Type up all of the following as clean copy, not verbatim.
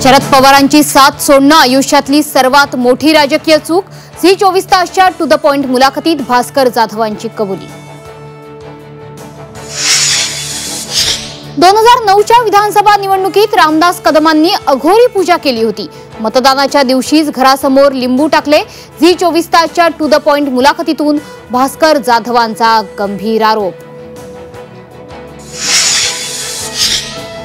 शरद पवारांची साथ सोडणं आयुष्यातली सर्वात मोठी राजकीय चूक। झी 24 तासच्या टू द पॉइंट मुलाखतीत भास्कर जाधवांची कबुली। 2009च्या विधानसभा निवडणुकीत रामदास कदमांनी अघोरी पूजा केली होती। मतदानाच्या दिवशीच घरासमोर लिंबू टाकले। झी 24 तासच्या टू द पॉइंट मुलाखतीतून भास्कर जाधवांचा गंभीर आरोप।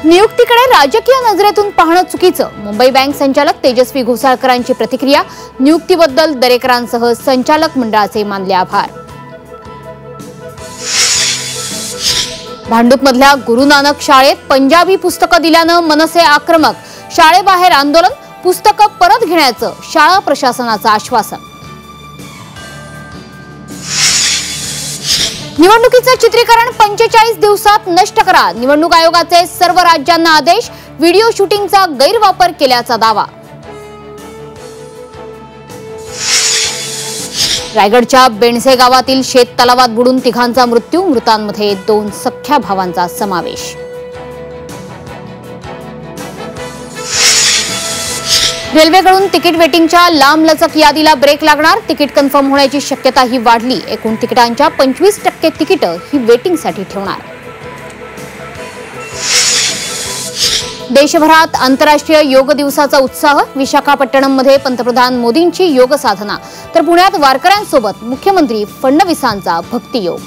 नियुक्तीकडे राजकीय नजरेतून पाहणं चुकीचं। मुंबई बँक संचालक तेजस्वी घोसाळकरांची प्रतिक्रिया। नियुक्तीबद्दल दरेकरांसह संचालक मंडळाचे मानले आभार। भांडूपमधल्या गुरु नानक शाळेत पंजाबी पुस्तकं दिल्यानं मनसे आक्रमक। शाळेबाहेर आंदोलन, पुस्तकं परत घेण्याचं शाळा प्रशासनाचं आश्वासन। निवडणुकीचं चित्रीकरण 45 दिवसात नष्ट करा। निवडणूक आयोगाचे सर्व राज्यांना आदेश। व्हिडिओ शूटिंगचा गैरवापर केल्याचा दावा। रायगडच्या बेणसे गावातील शेत तलावात बुडून तिघांचा मृत्यू। मृतांमध्ये 2 सख्ख्या भावांचा समावेश। रेल्वेकडून तिकीट वेटिंगच्या लांबलचक यादीला ब्रेक लागणार। तिकीट कन्फर्म होण्याची शक्यता ही वाढली। एकूण तिकिटांच्या 25% तिकीटं ही वेटिंगसाठी ठेवणार। देशभरात आंतरराष्ट्रीय योग दिवसाचा उत्साह। विशाखापट्टणममध्ये पंतप्रधान मोदींची योग साधना, तर पुण्यात वारकऱ्यांसोबत मुख्यमंत्री फडणवीसांचा भक्तियोग।